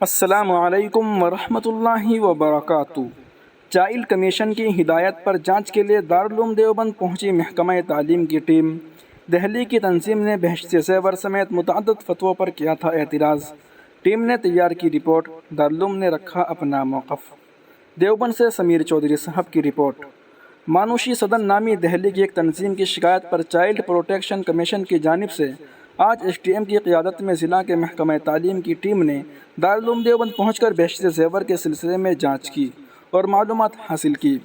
السلام علیکم ورحمۃ اللہ وبرکاتہ۔ چائلڈ کمیشن کی ہدایت پر جانچ کے لیے دارالعلوم دیوبند پہنچی محکمہ تعلیم کی ٹیم۔ دہلی کی تنظیم نے بہشت زیور سمیت متعدد فتووں پر کیا تھا اعتراض۔ ٹیم نے تیار کی رپورٹ، دارالعلوم نے رکھا اپنا موقف۔ دیوبند سے سمیر چودھری صاحب کی رپورٹ۔ مانوشی سدن نامی دہلی کی ایک تنظیم کی شکایت پر چائلڈ پروٹیکشن کمیشن کی جانب سے آج ایس ٹی ایم کی قیادت میں ضلع کے محکمہ تعلیم کی ٹیم نے دارالعلوم دیوبند پہنچ کر بہشت زیور کے سلسلے میں جانچ کی اور معلومات حاصل کی۔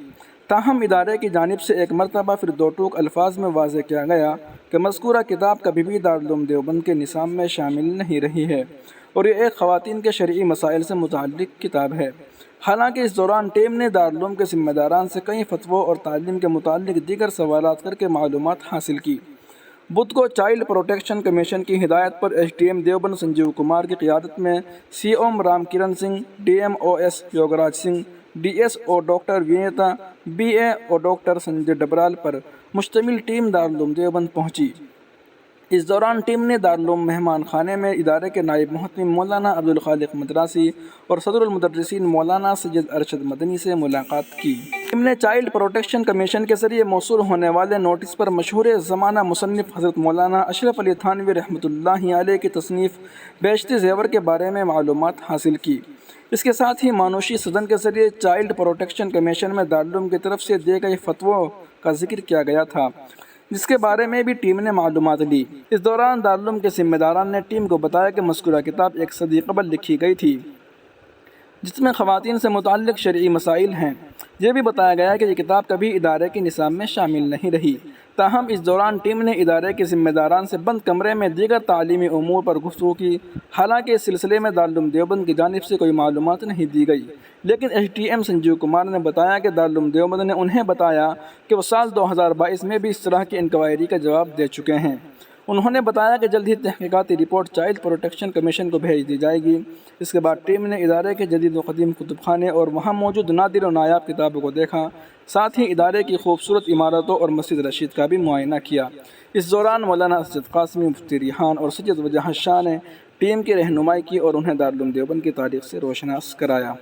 تاہم ادارے کی جانب سے ایک مرتبہ پھر دو ٹوک الفاظ میں واضح کیا گیا کہ مذکورہ کتاب کبھی بھی دارالعلوم دیوبند کے نصاب میں شامل نہیں رہی ہے اور یہ ایک خواتین کے شرعی مسائل سے متعلق کتاب ہے۔ حالانکہ اس دوران ٹیم نے دارالعلوم کے ذمہ داران سے کئی فتووں اور تعلیم کے متعلق دیگر سوالات کر کے معلومات حاصل کی۔ بدھ کو چائلڈ پروٹیکشن کمیشن کی ہدایت پر S T M Deoband Sanjeev Kumar کی قیادت میں C O Ram Karan Singh, D M O S Yograj Singh, D S O doctor Vinita, B A O doctor Sanjay Dabral پر مشتمل ٹیم دارالعلوم دیوبند پہنچی۔ اس دوران ٹیم نے دارالعلوم مہمان خانے میں ادارے کے نائب محتمم مولانا عبدالخالق مدراسی اور صدر المدرسین مولانا سید ارشد مدنی سے ملاقات کی۔ ٹیم نے چائلڈ پروٹیکشن کمیشن کے ذریعے موصول ہونے والے نوٹس پر مشہور زمانہ مصنف حضرت مولانا اشرف علی تھانوی رحمۃ اللہ علیہ کی تصنیف بہشت زیور کے بارے میں معلومات حاصل کی۔ اس کے ساتھ ہی مانوشی سدن کے ذریعے چائلڈ پروٹیکشن کمیشن میں دارالعلوم کی طرف سے دیے گئے فتووں کا ذکر کیا گیا تھا، جس کے بارے میں بھی ٹیم نے معلومات لی۔ اس دوران دارالعلوم کے ذمہ داران نے ٹیم کو بتایا کہ مذکورہ کتاب ایک صدی قبل لکھی گئی تھی، جس میں خواتین سے متعلق شرعی مسائل ہیں۔ یہ بھی بتایا گیا کہ یہ کتاب کبھی ادارے کے نصاب میں شامل نہیں رہی۔ تاہم اس دوران ٹیم نے ادارے کے ذمہ داران سے بند کمرے میں دیگر تعلیمی امور پر گفتگو کی۔ حالانکہ اس سلسلے میں دارالعلوم دیوبند کی جانب سے کوئی معلومات نہیں دی گئی، لیکن S T M Sanjeev Kumar نے بتایا کہ دارالعلوم دیوبند نے انہیں بتایا کہ وہ سال 2022 میں بھی اس طرح کی انکوائری کا جواب دے چکے ہیں۔ انہوں نے بتایا کہ جلد ہی تحقیقاتی رپورٹ چائلڈ پروٹیکشن کمیشن کو بھیج دی جائے گی۔ اس کے بعد ٹیم نے ادارے کے جدید و قدیم کتب خانے اور وہاں موجود نادر و نایاب کتابوں کو دیکھا، ساتھ ہی ادارے کی خوبصورت عمارتوں اور مسجد رشید کا بھی معائنہ کیا۔ اس دوران مولانا اسد قاسمی، مفتی ریحان اور سید وجاہت شاہ نے ٹیم کی رہنمائی کی اور انہیں دارالعلوم دیوبند کی تاریخ سے روشناس کرایا۔